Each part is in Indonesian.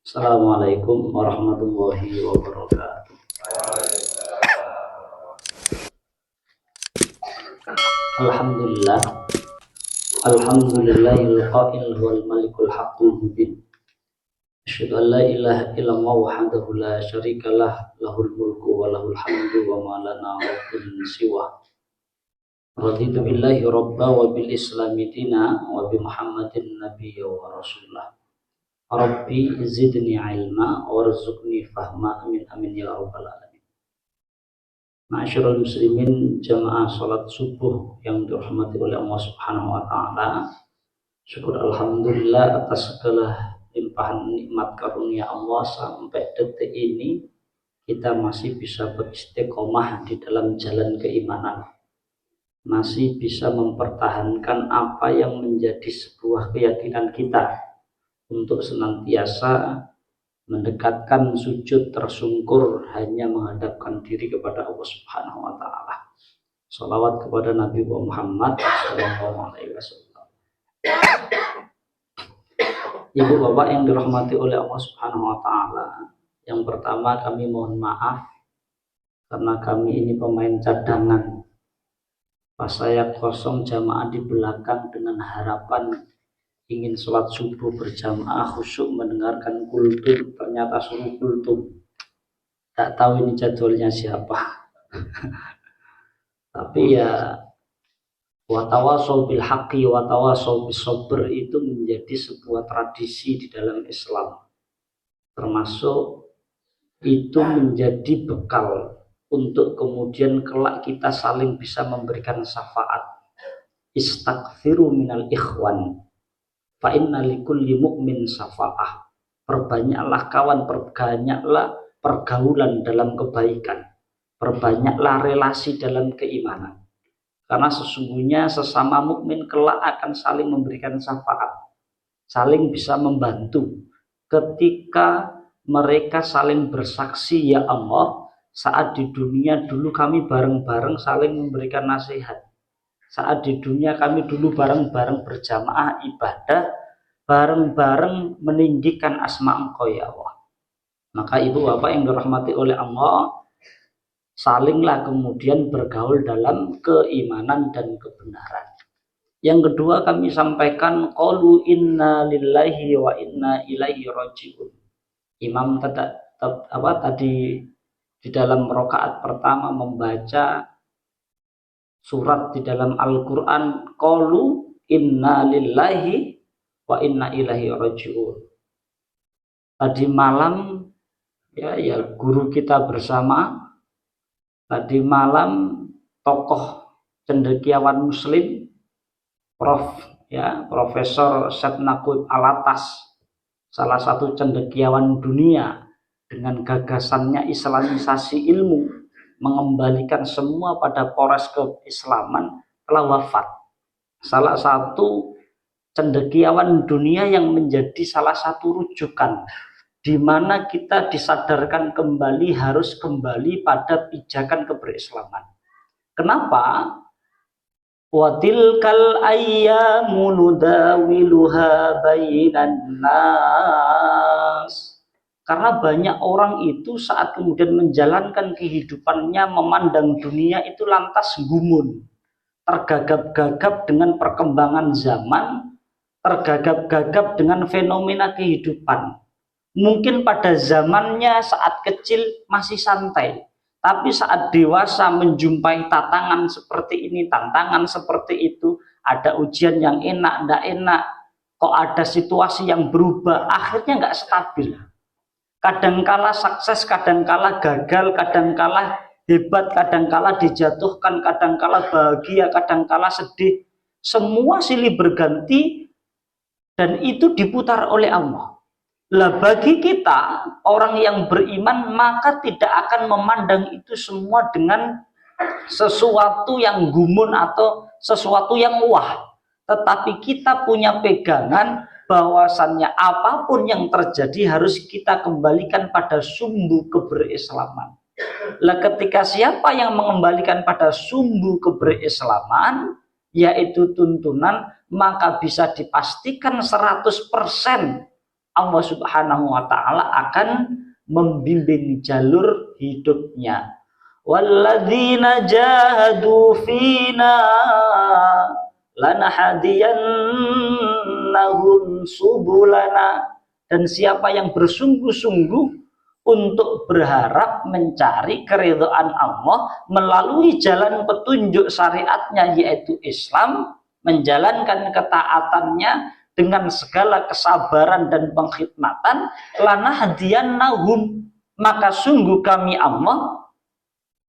Assalamualaikum warahmatullahi wabarakatuh. Alhamdulillah. Alhamdulillahil qail wal malikul haqqul mubin. Asyhadu an la ilaha illallah wahdahu la syarikalah lahul mulku wa lahul hamdu wa ma lana rabbun siwa. Raditu billahi rabba wa bil islami dina wa bi Muhammadin nabiyya wa rasulah. Rabbi zidni ilma warzuqni fahma amin amin ya rabbal alamin. Ma'asyiral muslimin, jamaah salat subuh yang dirahmati oleh Allah Subhanahu wa taala. Syukur alhamdulillah atas segala limpahan nikmat karunia Allah sampai detik ini kita masih bisa beristiqomah di dalam jalan keimanan. Masih bisa mempertahankan apa yang menjadi sebuah keyakinan kita untuk senantiasa mendekatkan sujud tersungkur hanya menghadapkan diri kepada Allah Subhanahu wa taala. Shalawat kepada Nabi Muhammad SAW. Ibu bapak yang dirahmati oleh Allah Subhanahu wa taala, yang pertama kami mohon maaf karena kami ini pemain cadangan. Pas saya kosong jamaah di belakang dengan harapan ingin sholat subuh berjamaah khusyuk mendengarkan kultum, ternyata suruh kultum. Tak tahu ini jadwalnya siapa. Tapi ya watawasau bil haqqi watawasau bis sabr itu menjadi sebuah tradisi di dalam Islam. Termasuk itu menjadi bekal untuk kemudian kelak kita saling bisa memberikan syafaat. Istaghfiru minal ikhwan. Fa inna likulli mu'min syafa'ah. Perbanyaklah kawan, perbanyaklah pergaulan dalam kebaikan, perbanyaklah relasi dalam keimanan. Karena sesungguhnya sesama mukmin kelak akan saling memberikan syafaat, saling bisa membantu ketika mereka saling bersaksi, ya Allah, saat di dunia dulu kami bareng-bareng saling memberikan nasihat. Saat di dunia kami dulu bareng-bareng berjamaah ibadah, bareng-bareng meninggikan asma Engkau ya Allah. Maka ibu bapak yang dirahmati oleh Allah, salinglah kemudian bergaul dalam keimanan dan kebenaran. Yang kedua kami sampaikan qalu inna lillahi wa inna ilaihi raji'un. Imam tadi di dalam rakaat pertama membaca surat di dalam Al-Quran, qalu inna lillahi wa inna ilaihi raji'un. Tadi malam ya guru kita bersama, tadi malam tokoh cendekiawan muslim Profesor Syed Naqib Alatas, salah satu cendekiawan dunia dengan gagasannya islamisasi ilmu, mengembalikan semua pada poros keislaman, telah wafat. Salah satu cendekiawan dunia yang menjadi salah satu rujukan di mana kita disadarkan kembali harus kembali pada pijakan keberislaman. Kenapa? Wa tilkal ayyamu nudawiluha bainan nas. Karena banyak orang itu saat kemudian menjalankan kehidupannya, memandang dunia itu lantas gumun, tergagap-gagap dengan perkembangan zaman, tergagap-gagap dengan fenomena kehidupan. Mungkin pada zamannya saat kecil masih santai, tapi saat dewasa menjumpai tantangan seperti ini, tantangan seperti itu, ada ujian yang enak, tidak enak, kok ada situasi yang berubah, akhirnya nggak stabil. Kadangkala sukses, kadangkala gagal, kadangkala hebat, kadangkala dijatuhkan, kadangkala bahagia, kadangkala sedih. Semua silih berganti dan itu diputar oleh Allah. Lah bagi kita orang yang beriman maka tidak akan memandang itu semua dengan sesuatu yang gumun atau sesuatu yang wah. Tetapi kita punya pegangan bahwasannya apapun yang terjadi harus kita kembalikan pada sumbu keberislaman. Lah ketika siapa yang mengembalikan pada sumbu keberislaman, yaitu tuntunan, maka bisa dipastikan 100% Allah Subhanahu wa taala akan membimbing jalur hidupnya. Walladzina jahadu fina lanahadiyannahum subulana. Dan siapa yang bersungguh-sungguh untuk berharap mencari keridhaan Allah melalui jalan petunjuk syariatnya yaitu Islam, menjalankan ketaatannya dengan segala kesabaran dan pengkhidmatan, lanahadiyannahum, maka sungguh kami Allah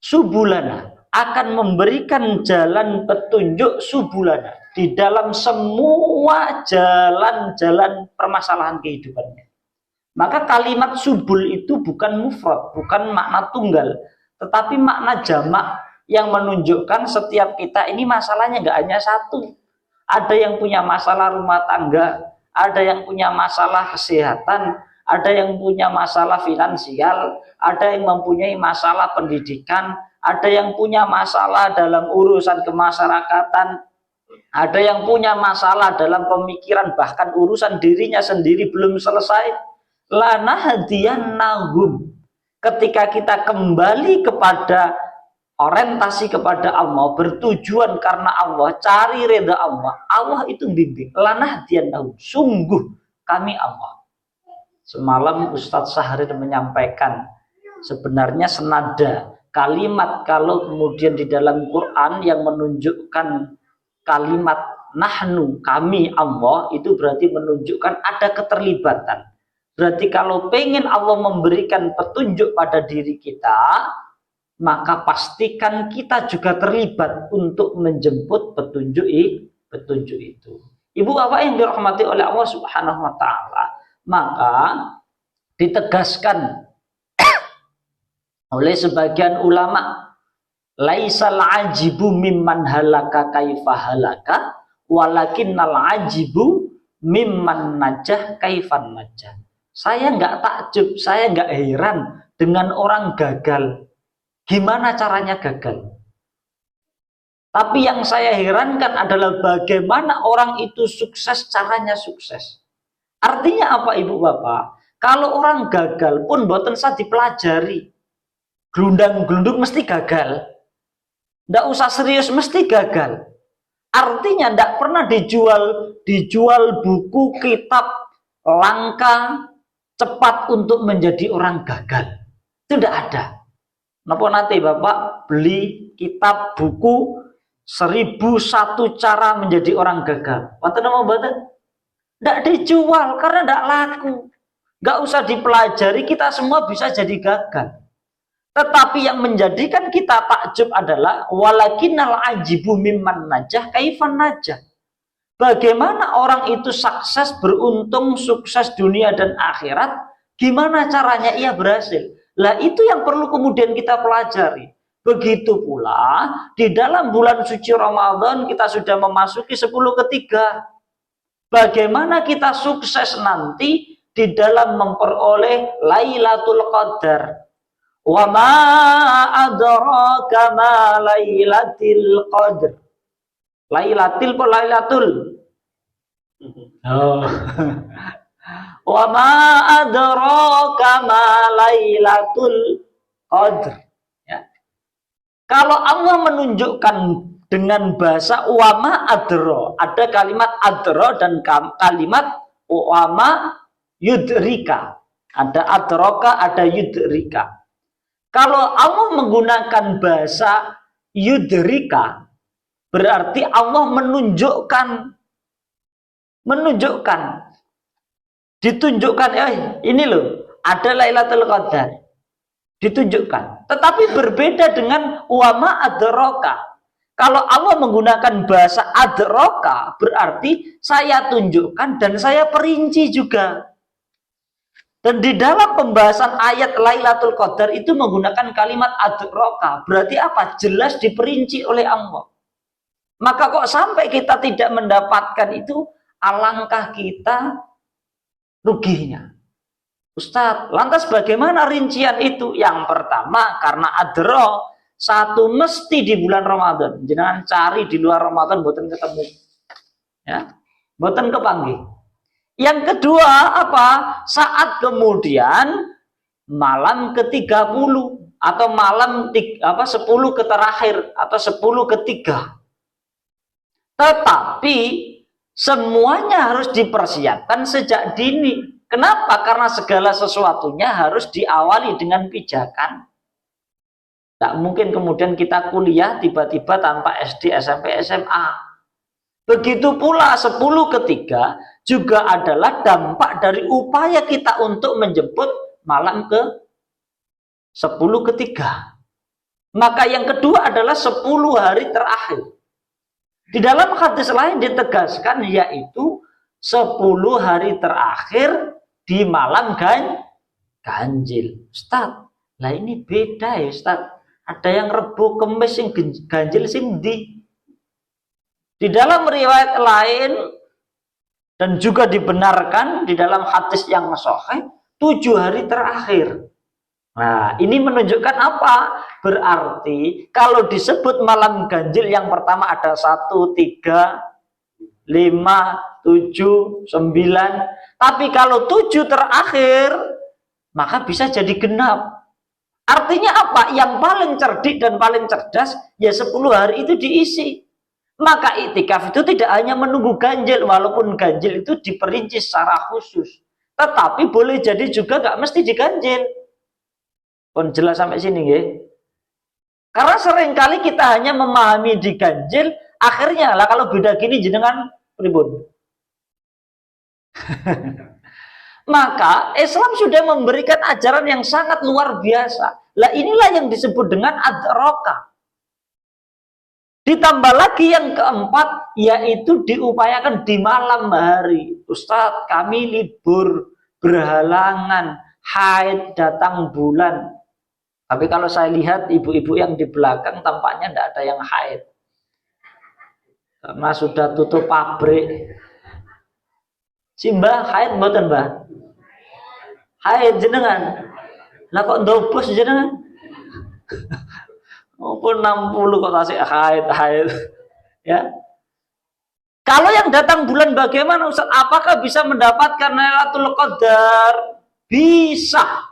subulana akan memberikan jalan petunjuk subulana di dalam semua jalan-jalan permasalahan kehidupannya. Maka kalimat subul itu bukan mufrad, bukan makna tunggal, tetapi makna jamak yang menunjukkan setiap kita ini masalahnya nggak hanya satu. Ada yang punya masalah rumah tangga, ada yang punya masalah kesehatan, ada yang punya masalah finansial, ada yang mempunyai masalah pendidikan, ada yang punya masalah dalam urusan kemasyarakatan, ada yang punya masalah dalam pemikiran, bahkan urusan dirinya sendiri belum selesai. Lanahadiyannahum, ketika kita kembali kepada orientasi kepada Allah, bertujuan karena Allah, cari ridha Allah, Allah itu bimbing. Lanahadiyannahum, sungguh kami Allah. Semalam Ustadz Syahrir menyampaikan sebenarnya senada kalimat kalau kemudian di dalam Quran yang menunjukkan kalimat nahnu, kami Allah, itu berarti menunjukkan ada keterlibatan. Berarti kalau pengen Allah memberikan petunjuk pada diri kita, maka pastikan kita juga terlibat untuk menjemput petunjuk itu. Ibu bapak yang dirahmati oleh Allah Subhanahu wa taala, maka ditegaskan oleh sebagian ulama, laisal ajibu mimman halaka kaifa halaka, walakinnal ajibu mimman najah kaifan najah. Saya nggak takjub, saya nggak heran dengan orang gagal. Gimana caranya gagal? Tapi yang saya herankan adalah bagaimana orang itu sukses, caranya sukses. Artinya apa ibu bapak? Kalau orang gagal pun boten usah dipelajari. Gelundang-gelundung mesti gagal. Nggak usah serius mesti gagal. Artinya nggak pernah dijual buku kitab langka cepat untuk menjadi orang gagal. Itu tidak ada. Napa nanti bapak beli kitab buku 1001 cara menjadi orang gagal? Wonten napa mboten? Tidak dijual karena tidak laku. Nggak usah dipelajari, kita semua bisa jadi gagal. Tetapi yang menjadikan kita takjub adalah walakinnal ajibu mimman najah kaifan najah. Bagaimana orang itu sukses, beruntung, sukses dunia dan akhirat, gimana caranya ia berhasil? Lah itu yang perlu kemudian kita pelajari. Begitu pula di dalam bulan suci Ramadan kita sudah memasuki 10 ketiga. Bagaimana kita sukses nanti di dalam memperoleh Lailatul Qadar? Wa ma adraka ma Lailatul Qadar. Lailatul po Lailatul. Oh. Wa ma adraka ma Lailatul Qadar. Ya. Kalau Allah menunjukkan dengan bahasa wama adro, ada kalimat adro dan kalimat wama yudrika. Ada adroka, ada yudrika. Kalau Allah menggunakan bahasa yudrika, berarti Allah ditunjukkan, ini loh, ada Lailatul Qadar, ditunjukkan. Tetapi berbeda dengan wama adroka. Kalau Allah menggunakan bahasa adroka, berarti saya tunjukkan dan saya perinci juga. Dan di dalam pembahasan ayat Lailatul Qadar itu menggunakan kalimat adroka. Berarti apa? Jelas diperinci oleh Allah. Maka kok sampai kita tidak mendapatkan itu, alangkah kita ruginya. Ustadz, lantas bagaimana rincian itu? Yang pertama, karena adro, satu mesti di bulan Ramadan. Jangan cari di luar Ramadan, boten ketemu. Ya, boten kepanggih. Yang kedua apa? Saat kemudian malam ke-30 atau malam 10 ke terakhir atau 10 ke 3. Tetapi semuanya harus dipersiapkan sejak dini. Kenapa? Karena segala sesuatunya harus diawali dengan pijakan. Tak mungkin kemudian kita kuliah tiba-tiba tanpa SD, SMP, SMA. Begitu pula 10 ke 3 juga adalah dampak dari upaya kita untuk menjemput malam ke 10 ke 3. Maka yang kedua adalah 10 hari terakhir. Di dalam hadis lain ditegaskan yaitu 10 hari terakhir di malam ganjil. Ustaz, lah ini beda ya Ustaz. Ada yang Rebo Kemis yang ganjil sing di dalam riwayat lain dan juga dibenarkan di dalam hadis yang sahih 7 hari terakhir. Nah, ini menunjukkan apa? Berarti kalau disebut malam ganjil yang pertama ada 1, 3, 5, 7, 9. Tapi kalau 7 terakhir, maka bisa jadi genap. Artinya apa? Yang paling cerdik dan paling cerdas, ya 10 hari itu diisi. Maka iktikaf itu tidak hanya menunggu ganjil, walaupun ganjil itu diperinci secara khusus. Tetapi boleh jadi juga nggak mesti diganjil. Pun jelas sampai sini ya. Karena seringkali kita hanya memahami diganjil, akhirnya lah kalau beda gini jenengan pribun. Maka Islam sudah memberikan ajaran yang sangat luar biasa. Lah inilah yang disebut dengan adroka. Ditambah lagi yang keempat, yaitu diupayakan di malam hari. Ustadz, kami libur, berhalangan, haid, datang bulan. Tapi kalau saya lihat ibu-ibu yang di belakang tampaknya tidak ada yang haid. Karena sudah tutup pabrik. Si Mbah haid mboten, Mbah? Haid jenengan. Lah kok ndobos jenengan? Maupun 60 kok tasik haid. Ya. Kalau yang datang bulan bagaimana Ustaz? Apakah bisa mendapatkan Lailatul Qadar? Bisa.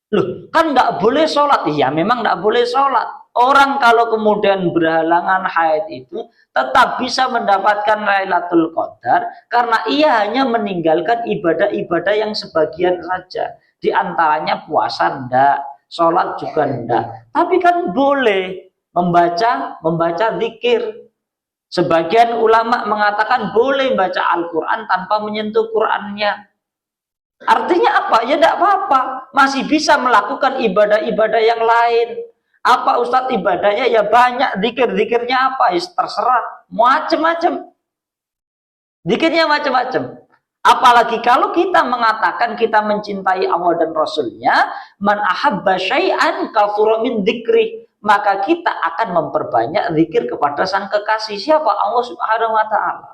Loh, kan nggak boleh sholat. Iya, memang nggak boleh sholat. Orang kalau kemudian berhalangan haid itu tetap bisa mendapatkan Lailatul Qadar karena ia hanya meninggalkan ibadah-ibadah yang sebagian saja. Di antaranya puasa ndak, sholat juga ndak. Tapi kan boleh membaca zikir. Sebagian ulama mengatakan boleh baca Al-Quran tanpa menyentuh Qurannya. Artinya apa? Ya tidak apa-apa. Masih bisa melakukan ibadah-ibadah yang lain. Apa Ustadz ibadahnya? Ya banyak. Zikir-zikirnya apa? Ya terserah. Macam-macam. Zikirnya macam-macam. Apalagi kalau kita mengatakan kita mencintai Allah dan Rasulnya. Man ahabba syai'an kathura min dzikri. Maka kita akan memperbanyak zikir kepada sang kekasih. Siapa? Allah Subhanahu wa ta'ala.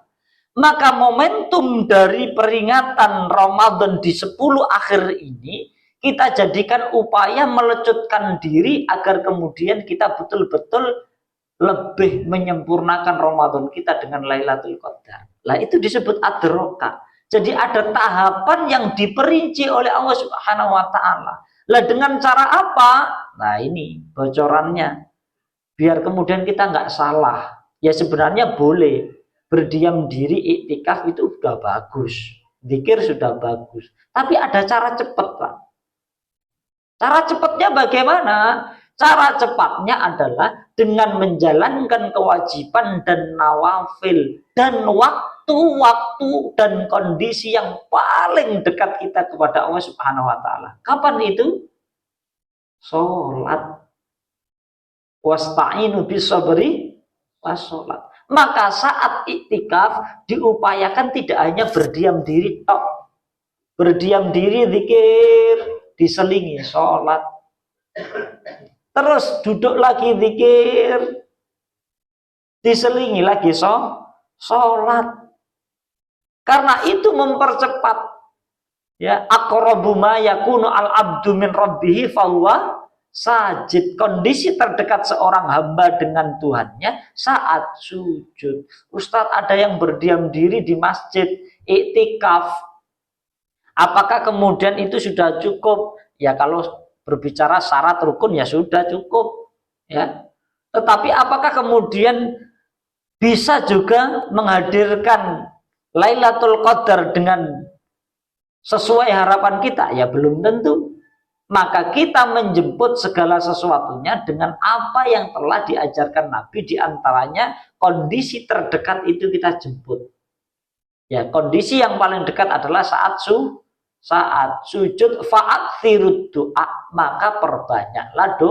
Maka momentum dari peringatan Ramadan di 10 akhir ini kita jadikan upaya melecutkan diri agar kemudian kita betul-betul lebih menyempurnakan Ramadan kita dengan Lailatul Qadar. Lah itu disebut adroka. Jadi ada tahapan yang diperinci oleh Allah Subhanahu wa ta'ala. Lah dengan cara apa? Nah ini bocorannya. Biar kemudian kita nggak salah. Ya sebenarnya boleh. Berdiam diri iktikaf itu sudah bagus, zikir sudah bagus, tapi ada cara cepat, Pak. Cara cepatnya bagaimana? Cara cepatnya adalah dengan menjalankan kewajiban dan nawafil dan waktu-waktu dan kondisi yang paling dekat kita kepada Allah Subhanahu wa ta'ala. Kapan itu? Sholat. Wasta'inu bis-sabri was-sholat. Maka saat iktikaf diupayakan tidak hanya berdiam diri tok. Berdiam diri zikir, diselingi sholat. Terus duduk lagi zikir, diselingi lagi sholat. Karena itu mempercepat. Ya, aqrabu ma yakunu al-abdu min rabbih fahuwa sajid. Kondisi terdekat seorang hamba dengan Tuhannya saat sujud. Ustadz, ada yang berdiam diri di masjid iktikaf. Apakah kemudian itu sudah cukup? Ya kalau berbicara syarat rukun ya sudah cukup, ya. Tetapi apakah kemudian bisa juga menghadirkan Lailatul Qadar dengan sesuai harapan kita? Ya belum tentu. Maka kita menjemput segala sesuatunya dengan apa yang telah diajarkan Nabi, diantaranya kondisi terdekat itu kita jemput. Ya, kondisi yang paling dekat adalah saat sujud fa'athirud doa, maka perbanyaklah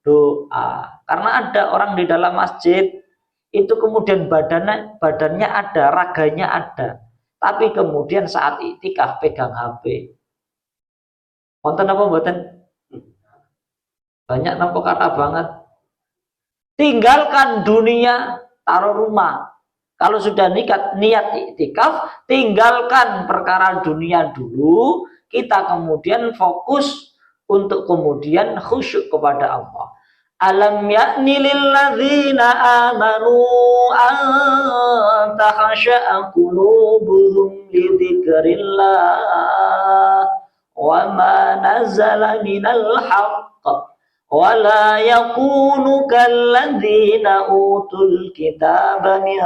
doa. Karena ada orang di dalam masjid itu kemudian badannya ada, raganya ada, tapi kemudian saat iktikaf pegang HP. Konten apa mboten? Banyak nampak kata banget. Tinggalkan dunia, taruh rumah. Kalau sudah niat iktikaf, tinggalkan perkara dunia dulu, kita kemudian fokus untuk kemudian khusyuk kepada Allah. Alam ya'ni lilladzina amanu an takhasha'a qulubuhum li dzikrillah wa ma nazala minal haqq wa la yakunu kalladzina utul kitaba min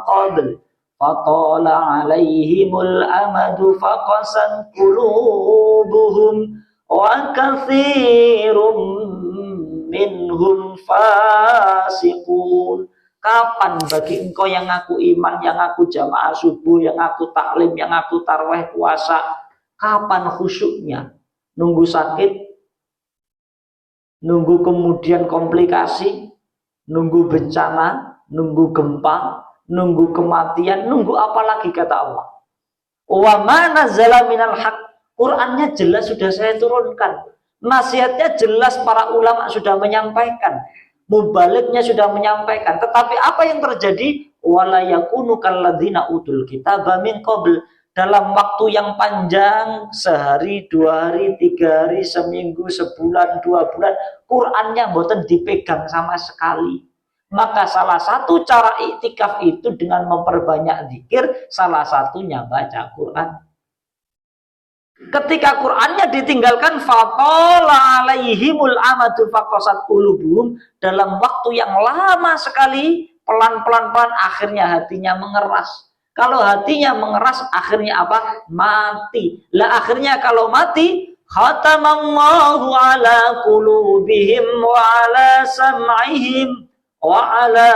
qabl fatala alaihimul amadu faqasat qulubuhum wa katsirum minhum fasiqun. Kapan bagi engkau yang ngaku iman, yang ngaku jamaah subuh, yang ngaku taklim, yang ngaku tarawih puasa, kapan khusyuknya? Nunggu sakit, nunggu kemudian komplikasi, nunggu bencana, nunggu gempa, nunggu kematian, nunggu apa lagi kata Allah? Wa ma nazala minal haq. Qur'annya jelas sudah saya turunkan. Nasihatnya jelas, para ulama sudah menyampaikan, mubalignya sudah menyampaikan. Tetapi apa yang terjadi? Wala yakunu kalladzina utul kitaba min qabl. Dalam waktu yang panjang, sehari, 2 hari, 3 hari, seminggu, sebulan, 2 bulan, Qur'annya mboten dipegang sama sekali. Maka salah satu cara iktikaf itu dengan memperbanyak zikir, salah satunya baca Qur'an. Ketika Qur'annya ditinggalkan, faqala alaihimul amadu faqasat qulubuhum, dalam waktu yang lama sekali, pelan-pelan akhirnya hatinya mengeras. Kalau hatinya mengeras, akhirnya apa? Mati. Lah akhirnya kalau mati, khatamallahu ala qulubihim wa ala sam'ihim wa ala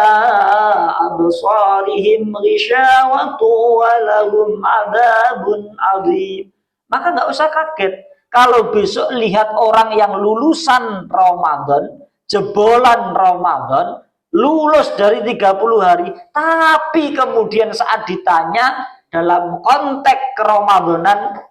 absarihim ghishawatu wa lahum adabun azim. Maka nggak usah kaget kalau besok lihat orang yang lulusan Ramadan, jebolan Ramadan, lulus dari 30 hari, tapi kemudian saat ditanya dalam konteks keromadanan,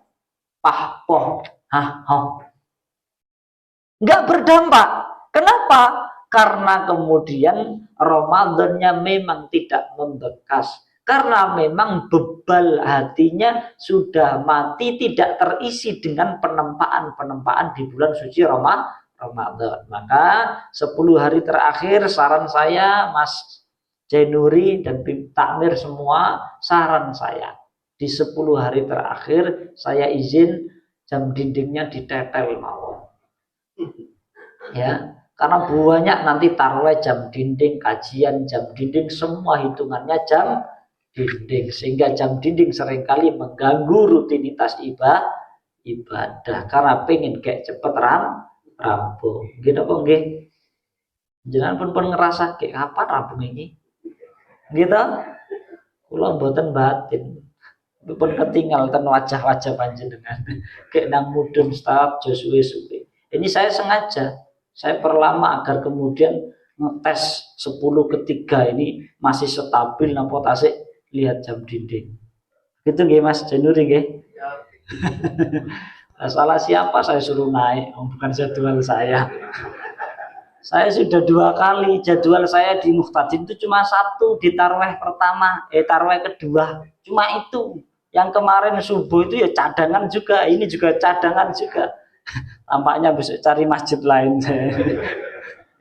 nggak berdampak. Kenapa? Karena kemudian Ramadannya memang tidak membekas. Karena memang bebal hatinya sudah mati, tidak terisi dengan penempaan-penempaan di bulan suci Ramadan. Maka 10 hari terakhir, saran saya Mas Jainuri dan Bim Takmir semua, saran saya di 10 hari terakhir saya izin jam dindingnya ditetel mawon. Ya, karena banyak nanti tarawih jam dinding, kajian jam dinding, semua hitungannya jam dinding, sehingga jam dinding seringkali mengganggu rutinitas ibadah karena pengen kayak cepet rampung. Gitu apa nggih? Jenengan pun ngerasa kayak kapan rampung ini? Gitu? Kula mboten batin. Pun ketinggal ten wajah-wajah panjenengan. Kayak nang mudun staf suwe-suwe. Ini saya sengaja, saya perlama agar kemudian ngetes 10 ketiga ini masih stabil napa tasik lihat jam dinding. Gitu nggih Mas Jainuri nggih? Ya. Salah siapa saya suruh naik, bukan jadwal saya. Saya sudah 2 kali, jadwal saya di Muhtadin itu cuma 1 di tarawih pertama, tarawih kedua. Cuma itu. Yang kemarin subuh itu ya cadangan juga, ini juga cadangan juga. Tampaknya besok cari masjid lain saya.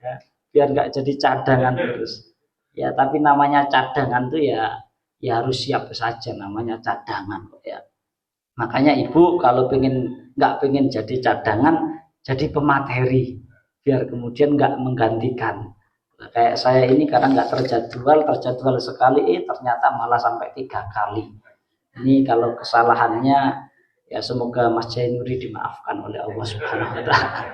Ya, biar nggak jadi cadangan terus. Ya, tapi namanya cadangan tuh ya harus siap saja, namanya cadangan kok ya. Makanya ibu kalau nggak pengen jadi cadangan, jadi pemateri, biar kemudian nggak menggantikan. Nah, kayak saya ini karena nggak terjadwal sekali, ternyata malah sampai 3 kali. Ini kalau kesalahannya ya semoga Mas Jainuri dimaafkan oleh Allah Subhanahu Wa Taala.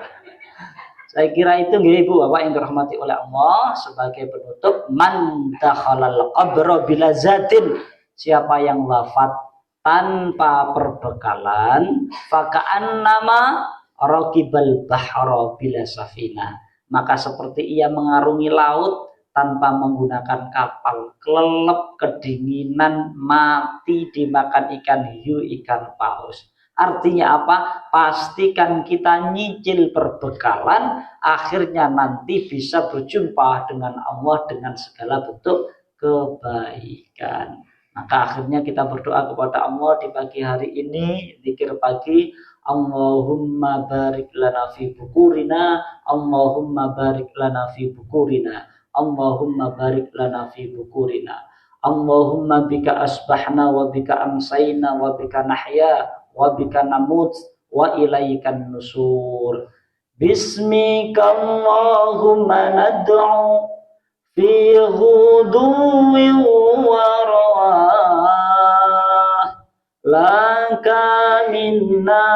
Saya kira itu nggih Ibu Bapak yang dirahmati oleh Allah. Sebagai penutup, man dakhalal qabra bila zatin, siapa yang wafat tanpa perbekalan, faka'annama raqibal bahra bila safina, maka seperti ia mengarungi laut tanpa menggunakan kapal, kelelep, kedinginan, mati dimakan ikan hiu, ikan paus. Artinya apa? Pastikan kita nyicil perbekalan, akhirnya nanti bisa berjumpa dengan Allah dengan segala bentuk kebaikan. Maka akhirnya kita berdoa kepada Allah di pagi hari ini, zikir pagi, Allahumma barik lana fi bukurina, Allahumma barik lana fi bukurina, Allahumma barik lana fi bukurina, Allahumma bika asbahna wa bika amsayna wa bika nahya wa bika namut wa ilaikan nusur. Bismika Allahumma nad'u fi ghuduwin wa rawah, laka minna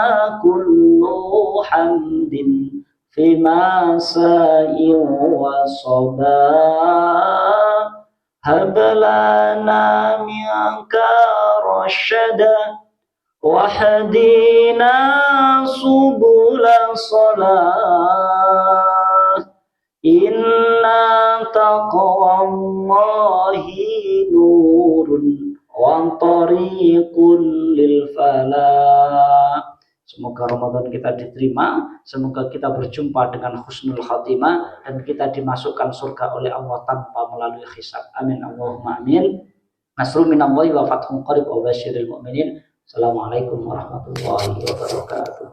kullu hamdin fi masa'in wa sabah, hablana minka rasyada wahdina subul salah, inna taqwallahi nurun wa tariqun lil falah. Semoga Ramadan kita diterima, semoga kita berjumpa dengan husnul khatimah dan kita dimasukkan surga oleh Allah tanpa melalui hisab. Amin Allahumma amin. Nasrun minallahi wa fathun qarib wa basyiril mu'minin. Assalamualaikum warahmatullahi wabarakatuh.